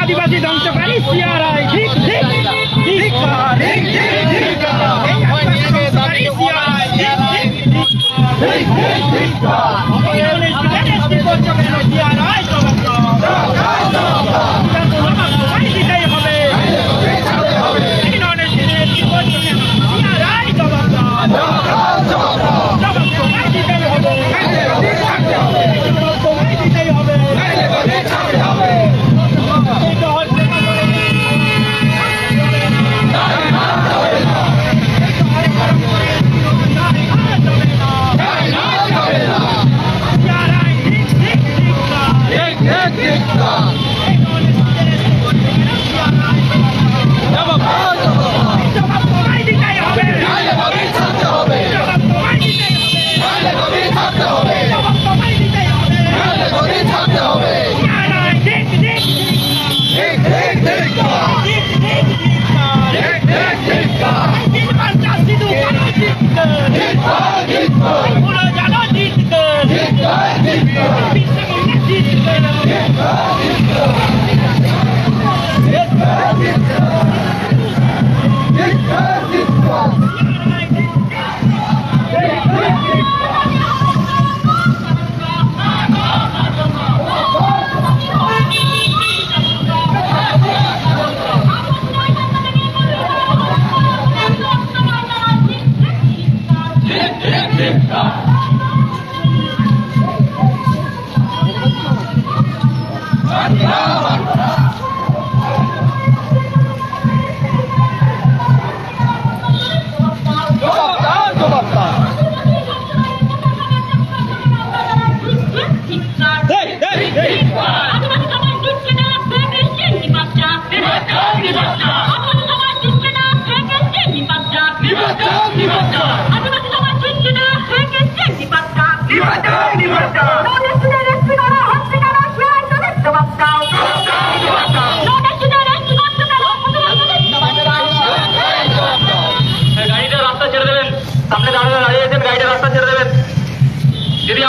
আদিবাসী ধ্বংসকারী CRI ঠিক ঠিক ঠিক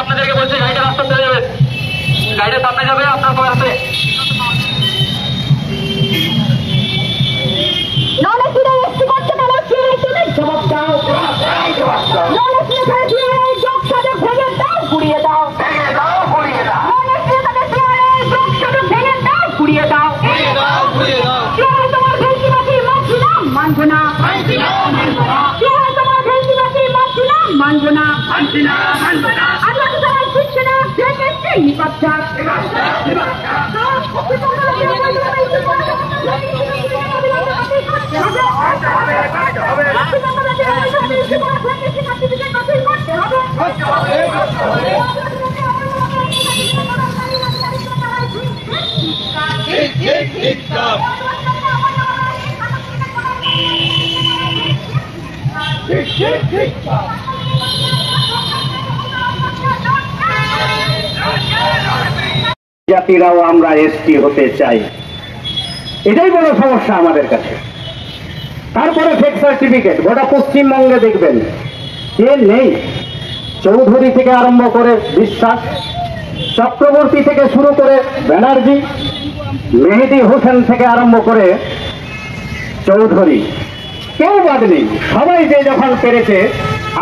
আপনাদেরকে বলছে গাড়িটা রাস্তা ছেড়ে যাবেন, গাড়িটা সামনে যাবে আপনার সবার হাতে। জাতিরাও আমরা এসটি হতে চাই, এটাই বড় সমস্যা আমাদের কাছে। তারপরে ফেক সার্টিফিকেট, গোটা পশ্চিমবঙ্গে দেখবেন কে নেই। চৌধুরী থেকে আরম্ভ করে বিশ্বাস, চক্রবর্তী থেকে শুরু করে ব্যানার্জি, মেহেদি হোসেন থেকে আরম্ভ করে চৌধুরী, কেউ বাদ নেই। সবাই যে যখন পেরেছে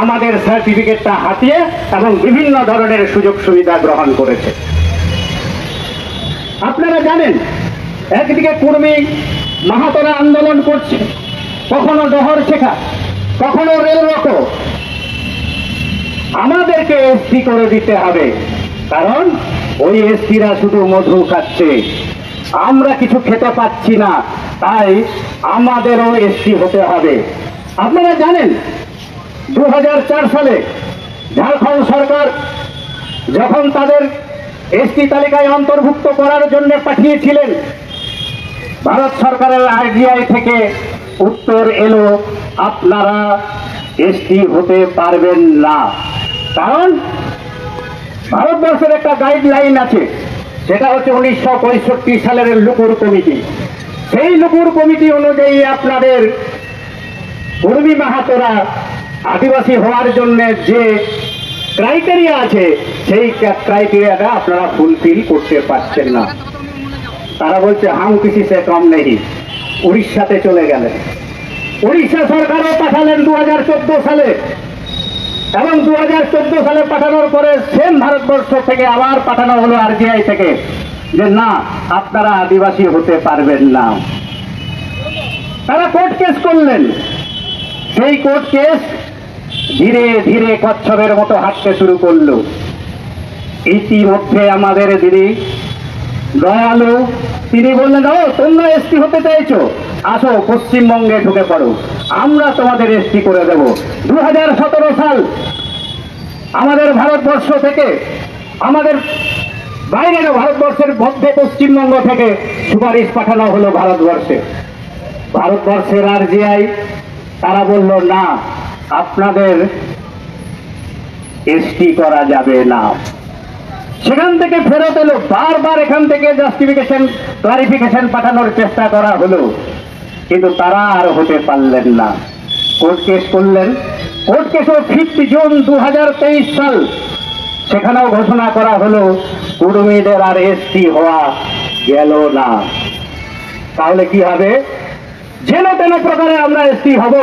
আমাদের সার্টিফিকেটটা হাতিয়ে এবং বিভিন্ন ধরনের সুযোগ সুবিধা গ্রহণ করেছে। আপনারা জানেন, একদিকে কুর্মী মাহাতোরা আন্দোলন করছে, কখনো ডহর শেখা, কখনো রেল রোকো। আমাদেরকে এসটি করে দিতে হবে, কারণ ওই এসটিরা শুধু মধু খাচ্ছে, আমরা কিছু খেতে পাচ্ছি না, তাই আমাদেরও এসটি হতে হবে। আপনারা জানেন 2004 সালে ঝাড়খণ্ড সরকার যখন তাদের এসটি তালিকায় অন্তর্ভুক্ত করার জন্য পাঠিয়েছিলেন, ভারত সরকারের আরটিআই থেকে উত্তর এলো আপনারা এসটি হতে পারবেন না। কারণ ভারতবর্ষের একটা গাইডলাইন আছে, সেটা হচ্ছে 1965 সালের লুকুর কমিটি। সেই লুকুর কমিটি অনুযায়ী আপনাদের কুর্মী মাহাতোরা আদিবাসী হওয়ার জন্য যে ক্রাইটেরিয়া আছে সেই ক্রাইটেরিয়াটা আপনারা ফুলফিল করতে পারছেন না। তারা বলছে হাম কিসি সে কম নেই। উড়িষ্যাতে চলে গেলেন, উড়িষ্যা সরকারও পাঠালেন 2014 সালে, এবং 2014 সালে পাঠানোর পরে সেম ভারতবর্ষ থেকে আবার পাঠানো হলো আরজিআই থেকে যে না, আপনারা আদিবাসী হতে পারবেন না। তারা কোর্ট কেস করলেন, সেই কোর্ট কেস ধীরে ধীরে কচ্ছপের মতো হাঁটতে শুরু করলো। ইতিমধ্যে আমাদের দিদি দয়ালু তিনি বললেন, ও তোমরা এসটি হতে চাইছো, আসো পশ্চিমবঙ্গে ঢুকে পড়ো, আমরা তোমাদের এসটি করে দেব। 2017 সাল আমাদের ভারতবর্ষ থেকে, আমাদের বাইরের ভারতবর্ষের মধ্যে পশ্চিমবঙ্গ থেকে সুপারিশ পাঠানো হলো ভারতবর্ষে। ভারতবর্ষের আরজিআই তারা বলল না, আপনাদের এসটি করা যাবে না। সেখান থেকে ফেরত এলো, বারবার এখান থেকে জাস্টিফিকেশন ক্লারিফিকেশন পাঠানোর চেষ্টা করা হলো, কিন্তু তারা আর হতে পারলেন না। কোর্ট কেস করলেন, কোর্ট কেসও 5 জুন 2023 সাল, সেখানেও ঘোষণা করা হলো কুর্মীদের আর এসটি হওয়া গেল না। তাহলে কি হবে? যেন তেন প্রকারে আমরা এসটি হব,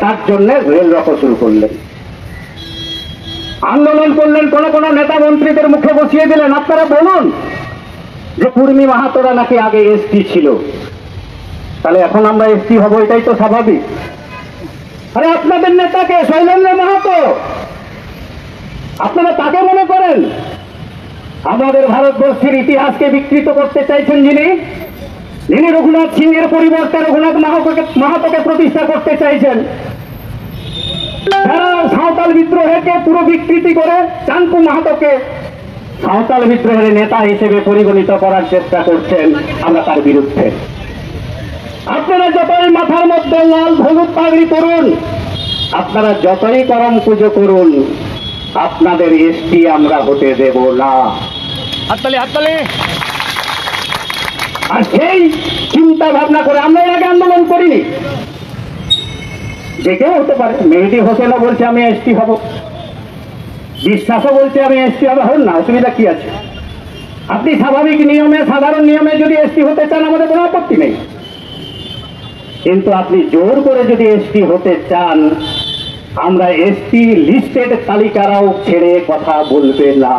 তার জন্য রেল রকম শুরু করলেন, আন্দোলন করলেন, কোন কোন নেতা মন্ত্রীদের মুখে বসিয়ে দিলেন, আপনারা বলুন যে কুর্মী মাহাতোরা নাকি আগে এসটি ছিল, তাহলে এখন আমরা এসটি হব, এটাই তো স্বাভাবিক। আরে আপনাদের নেতাকে শৈলেন্দ্র মাহাতো, আপনারা তাকে মনে করেন আমাদের ভারতবর্ষের ইতিহাসকে বিকৃত করতে চাইছেন, যিনি রঘুনাথ সিংহের পরিবর্তে রঘুনাথ মাহাতোকে প্রতিষ্ঠা করতে চাইছেন, যারা সাঁওতাল বিদ্রোহকে পুরো বিকৃতি করে চানকু মাহাতোকে সাঁওতাল বিদ্রোহের নেতা হিসেবে পরিগণিত করার চেষ্টা করছেন, আমরা তার বিরুদ্ধে। আপনারা যতই মাথার মধ্যে লাল হলুদ পাগড়ি করুন, আপনারা যতই করম পুজো করুন, আপনাদের এসটি আমরা হতে দেব না। হাততালি হাততালি। আর সেই চিন্তা ভাবনা করে আমরা এর আগে আন্দোলন করিনি। যে কেউ হতে পারে, মেহেদি হোসেনও বলছে আমি এসটি হব, বিশ্বাসও বলছে আমি এসটি হব, হন না, অসুবিধা কি আছে? আপনি স্বাভাবিক নিয়মে, সাধারণ নিয়মে যদি এসটি হতে চান, আমাদের কোনো আপত্তি নেই, কিন্তু আপনি জোর করে যদি এসটি হতে চান, আমরা এসটি লিস্টেড তালিকারাও ছেড়ে কথা বলবে না।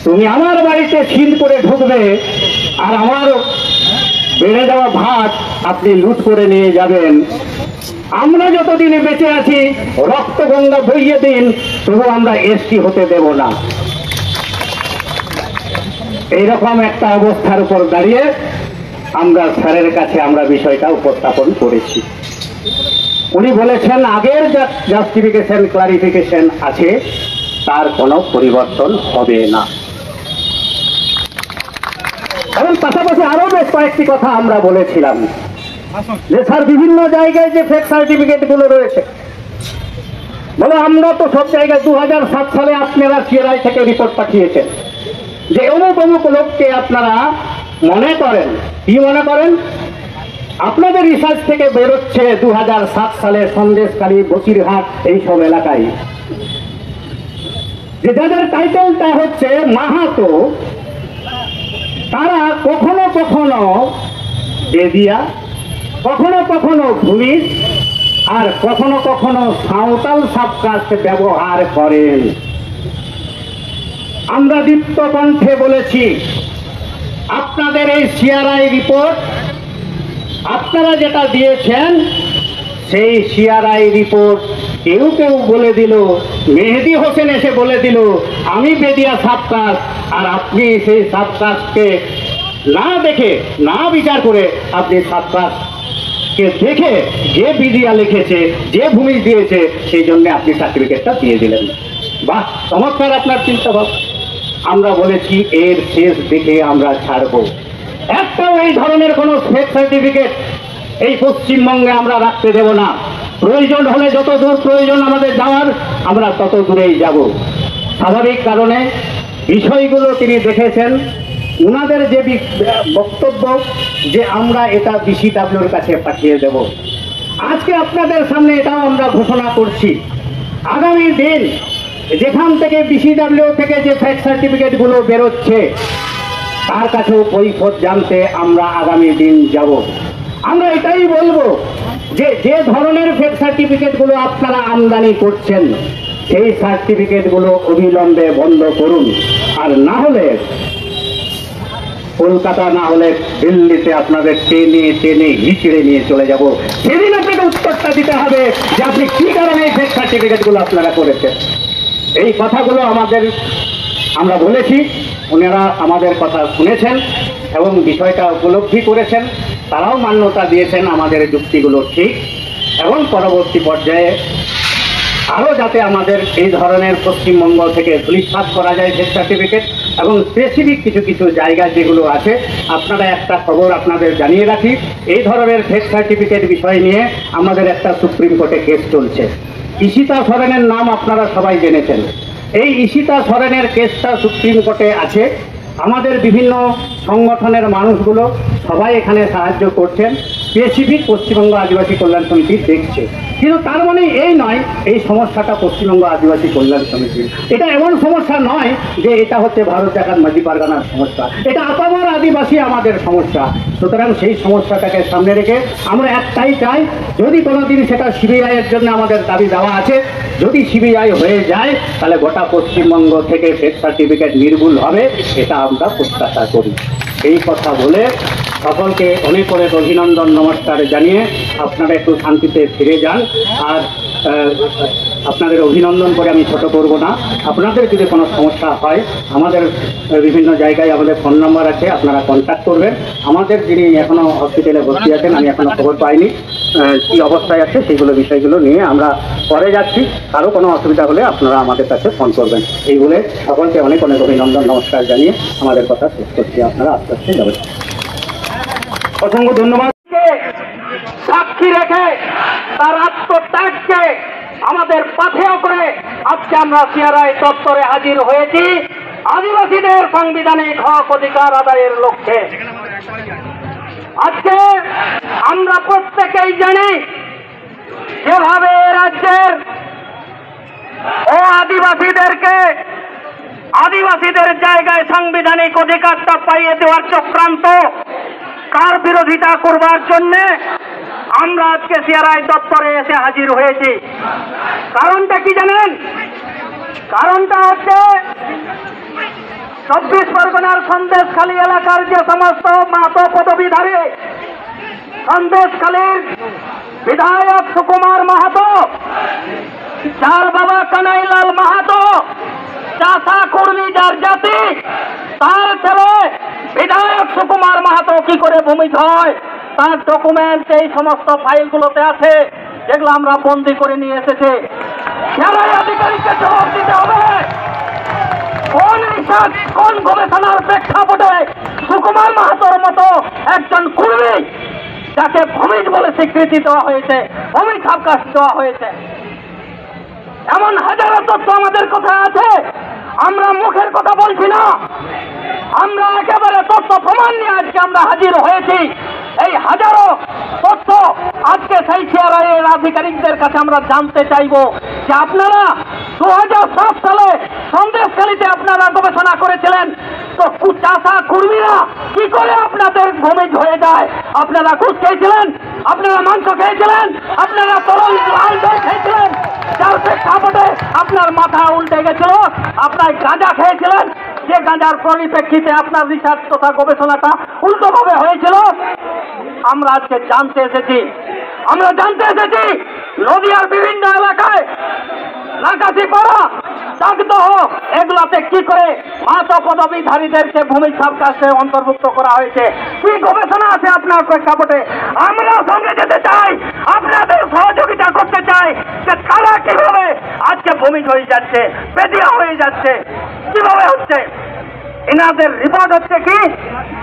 তুমি আমার বাড়িতে সিল করে ঢুকবে, আর আমার বেড়ে যাওয়া ভাত আপনি লুট করে নিয়ে যাবেন, আমরা যতদিন বেঁচে আছি রক্ত গঙ্গা বইয়ে দিন, তবু আমরা এসটি হতে দেব না। এইরকম একটা অবস্থার উপর দাঁড়িয়ে আমরা স্যারের কাছে আমরা বিষয়টা উপস্থাপন করেছি। উনি বলেছেন আগের যা জাস্টিফিকেশন ক্লারিফিকেশন আছে তার কোনো পরিবর্তন হবে না। এবং পাশাপাশি আরো বেশ কয়েকটি কথা আমরা বলেছিলাম যে স্যার বিভিন্ন জায়গায় যে ফেক সার্টিফিকেট গুলো রয়েছে, বলে আমরা তো সব জায়গায় 2007 সালে আপনারা সিআরআই থেকে রিপোর্ট পাঠিয়েছেন যে অমুক অমুক লোককে আপনারা মনে করেন, কি মনে করেন? আপনাদের রিসার্চ থেকে বেরোচ্ছে 2007 সালে সন্দেশকারী, বসিরহাট এইসব এলাকায় যে যাদের টাইটেলটা হচ্ছে মাহাতো, তারা কখনো কখনো বেদিয়া, কখনো কখনো ভূমিজ, আর কখনো কখনো সাঁওতাল সাবকাস্ট ব্যবহার করেন। আমরা দীপ্ত কণ্ঠে বলেছি আপনাদের এই সিআরআই রিপোর্ট আপনারা যেটা দিয়েছেন, সেই সিআরআই রিপোর্ট কেউ কেউ বলে দিল, মেহেদি হোসেন এসে বলে দিল আমি বেদিয়া সাবকাস্ট, আর আপনি সেই সাবকাস্টকে না দেখে, না বিচার করে, আপনি সাবকাস্টকে দেখে যে বিডিয়া লিখেছে, যে ভূমি দিয়েছে, সেই জন্য আপনি সার্টিফিকেটটা দিয়ে দিলেন। বাহ, চমৎকার আপনার চিন্তা ভাবনা। আমরা বলেছি এর শেষ দেখে আমরা ছাড়বো, একটাও এই ধরনের কোন ফেক সার্টিফিকেট এই পশ্চিমবঙ্গে আমরা রাখতে দেব না। প্রয়োজন হলে যত দূর প্রয়োজন আমাদের যাওয়ার, আমরা তত দূরেই যাব। স্বাভাবিক কারণে বিষয়গুলো তিনি দেখেছেন, ওনাদের যে বক্তব্য যে আমরা এটা বিসিডাব্লিউর কাছে পাঠিয়ে দেব, আজকে আপনাদের সামনে এটাও আমরা ঘোষণা করছি, আগামী দিন যেখান থেকে বিসিডাব্লিউ থেকে যে ফ্যাক্ট সার্টিফিকেটগুলো বেরোচ্ছে তার কাছেও কৈফিয়ত জানতে আমরা আগামী দিন যাব। আমরা এটাই বলবো যে যে ধরনের ফ্যাক্ট সার্টিফিকেটগুলো আপনারা আমদানি করছেন সেই সার্টিফিকেটগুলো অবিলম্বে বন্ধ করুন, আর না হলে কলকাতা না হলে দিল্লিতে আপনাদের টেনে টেনে হিচড়ে নিয়ে চলে যাব। সেদিন আপনাকে উত্তরটা দিতে হবে যে আপনি কি কারণে এই ফেক সার্টিফিকেটগুলো আপনারা করেছেন। এই কথাগুলো আমরা বলেছি, ওনারা আমাদের কথা শুনেছেন এবং বিষয়টা উপলব্ধি করেছেন, তারাও মান্যতা দিয়েছেন আমাদের যুক্তিগুলো ঠিক, এবং পরবর্তী পর্যায়ে আরও যাতে আমাদের এই ধরনের পশ্চিমবঙ্গ থেকে ধূলিসাৎ করা যায় ফেক সার্টিফিকেট, এবং স্পেসিফিক কিছু কিছু জায়গা যেগুলো আছে আপনারা একটা খবর আপনাদের জানিয়ে রাখি, এই ধরনের ফেক সার্টিফিকেট বিষয় নিয়ে আমাদের একটা সুপ্রিম কোর্টে কেস চলছে। ঈশিতা সরেনের নাম আপনারা সবাই জেনেছেন। এই ঈশিতা সরেনের কেসটা সুপ্রিম কোর্টে আছে। আমাদের বিভিন্ন সংগঠনের মানুষগুলো সবাই এখানে সাহায্য করছেন, স্পেসিফিক পশ্চিমবঙ্গ আদিবাসী কল্যাণ সমিতি দেখছে, কিন্তু তার মানে এই নয় এই সমস্যাটা পশ্চিমবঙ্গ আদিবাসী কল্যাণ সমিতি। এটা এমন সমস্যা নয় যে এটা হচ্ছে ভারত জাকাত মাঝি পারগানার সমস্যা, এটা আপামর আদিবাসী আমাদের সমস্যা। সুতরাং সেই সমস্যাটাকে সামনে রেখে আমরা একটাই চাই, যদি কোনোদিন সেটা সিবিআইয়ের জন্য আমাদের দাবি দেওয়া আছে, যদি সিবিআই হয়ে যায় তাহলে গোটা পশ্চিমবঙ্গ থেকে ফেক সার্টিফিকেট নির্মূল হবে, এটা আমরা প্রত্যাশা করি। এই কথা বলে সকলকে অনেক অনেক অভিনন্দন নমস্কার জানিয়ে আপনারা একটু শান্তিতে ফিরে যান। আর আপনাদের অভিনন্দন করে আমি ছোট করব না। আপনাদের যদি কোনো সমস্যা হয় আমাদের বিভিন্ন জায়গায় আমাদের ফোন নাম্বার আছে, আপনারা কন্ট্যাক্ট করবেন। আমাদের যিনি এখনও হসপিটালে ভর্তি আছেন, আমি এখনও খবর পাইনি কী অবস্থায় আছে, সেইগুলো বিষয়গুলো নিয়ে আমরা পরে যাচ্ছি। কারো কোনো অসুবিধা হলে আপনারা আমাদের কাছে ফোন করবেন। এই বলে সকলকে অনেক অনেক অভিনন্দন নমস্কার জানিয়ে আমাদের কথা শেষ করছি। আপনারা আস্তে আস্তে যাবেন। অসংখ্য ধন্যবাদ। সাক্ষী রেখে তার আত্মত্যাগকে আমাদের পাথেয় করে আজকে আমরা সিআরআই দপ্তরে হাজির হয়েছি আদিবাসীদের সাংবিধানিক হক অধিকার আদায়ের লক্ষ্যে। আজকে আমরা প্রত্যেকেই জানি যেভাবে রাজ্যের আদিবাসীদের জায়গায় সাংবিধানিক অধিকারটা পাইয়ে দেওয়ার চক্রান্ত কার বিরোধিতা করবার জন্য আমরা আজকে সিআরআই দপ্তরে এসে হাজির হয়েছি। কারণটা কি জানেন? কারণটা হচ্ছে 24 পরগনার সন্দেশখালী এলাকার যে সমস্ত মাহাতো পদবীধারী, সন্দেশখালীর বিধায়ক সুকুমার মাহাতো, যার বাবা কানাইলাল মাহাতো চাষা কর্মী যার জাতি, তার ছেলে বিধায়ক সুকুমার মাহাতো কি করে ভূমিজ হয় তার ডকুমেন্ট এই সমস্ত ফাইলগুলোতে আছে, যেগুলো আমরা বন্দি করে নিয়ে এসেছি। সিআরআই আধিকারিককে জবাব দিতে হবে কোন রিসার্চ কোন গবেষণার প্রেক্ষাপটে সুকুমার মাহাতোর মতো একজন কর্মী যাকে ভূমিজ বলে স্বীকৃতি দেওয়া হয়েছে, ভূমিজ সাবকাশ দেওয়া হয়েছে। এমন হাজারো তথ্য আমাদের কোথায় আছে, আমরা মুখের কথা বলছি না, আমরা একেবারে তথ্য প্রমাণ নিয়ে আজকে আমরা হাজির হয়েছি। এই হাজারো তথ্য আজকে সেই সিআরআই এর আধিকারিকদের কাছে আমরা জানতে চাইব যে আপনারা 2007 সালে সন্দেশখালীতে আপনারা গবেষণা করেছিলেন, তো চাষা কর্মীরা কি করে আপনাদের ভূমিজ হয়ে যায়? আপনারা ঘুষ খেয়েছিলেন, আপনারা মাংস খেয়েছিলেন, আপনারা তরল আলদয় খেয়েছিলেন, যার প্রেক্ষাপটে আপনার মাথা উল্টে গেছিল, আপনার গাঁজা খেয়েছিলেন, যে গাঁজার পরিপ্রেক্ষিতে আপনার রিসার্চ তথা গবেষণাটা উল্টোভাবে হয়েছিল। আমরা আজকে জানতে এসেছি নদীয়ার বিভিন্ন এলাকায় নাকাশিপাড়া, চাকদহ, এগুলাতে কি করে মাহাতো পদবীধারীদেরকে ভূমি সাবকাশে অন্তর্ভুক্ত করা হয়েছে, কি গবেষণা আছে আপনার প্রেক্ষাপটে? আমরা সঙ্গে যেতে চাই, আপনাদের সহযোগিতা করতে চাই যে তারা কিভাবে আজকে ভূমি হয়ে যাচ্ছে, বেদিয়া হয়ে যাচ্ছে, কিভাবে হচ্ছে। এনাদের রিপোর্ট হচ্ছে কি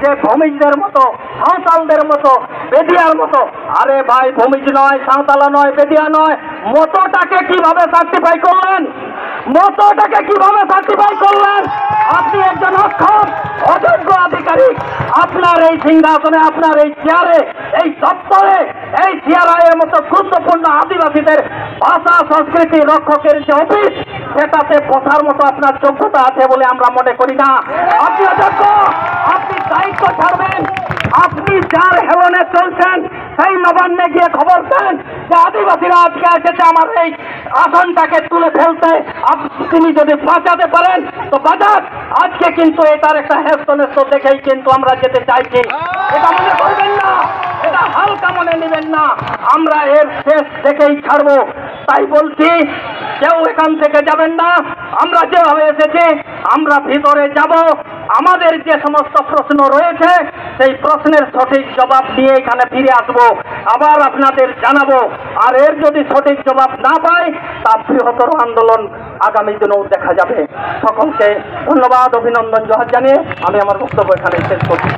যে ভূমিজদের মতো, সাঁওতালদের মতো, বেদিয়ার মতো। আরে ভাই, ভূমিজ নয়, সাঁওতালা নয়, বেদিয়া নয়, মতোটাকে কিভাবে সার্টিফাই করলেন? মতটাকে কিভাবে সার্টিফাই করলেন? আপনি একজন অক্ষম অযোগ্য আধিকারিক। আপনার এই সিংহাসনে, আপনার এই চেয়ারে, এই দপ্তরে, এই সিআরআই এর মতো গুরুত্বপূর্ণ আদিবাসীদের ভাষা সংস্কৃতি রক্ষকের যে অফিস, সেটাতে বসার মতো আপনার যোগ্যতা আছে বলে আমরা মনে করি না। আপনি অযোগ্য। আপনি দায়িত্ব ছাড়বেন। আপনি যার হেলনে চলছেন সেই নবান্নে গিয়ে খবর দেন যে আদিবাসীরা আজকে এসেছে আমার এই আসনটাকে তুলে ফেলতে। তিনি যদি বাঁচাতে পারেন তো বাঁচান। আজকে কিন্তু এটার একটা হেস্তনেস্ত দেখেই কিন্তু আমরা যেতে চাইছি। এটা মনে করবেন না, এটা হালকা মনে নেবেন না। আমরা এর শেষ দেখেই ছাড়বো। তাই বলছি, কেউ এখান থেকে যাবেন না। আমরা যেভাবে এসেছি আমরা ভিতরে যাব। আমাদের যে সমস্ত প্রশ্ন রয়েছে সেই প্রশ্নের সঠিক জবাব দিয়ে এখানে ফিরে আসবো, আবার আপনাদের জানাবো। আর এর যদি সঠিক জবাব না পাই তা বৃহত্তর আন্দোলন আগামী দিনেও দেখা যাবে। সকলকে ধন্যবাদ, অভিনন্দন, জোহার জানিয়ে আমি আমার বক্তব্য এখানে শেষ করছি।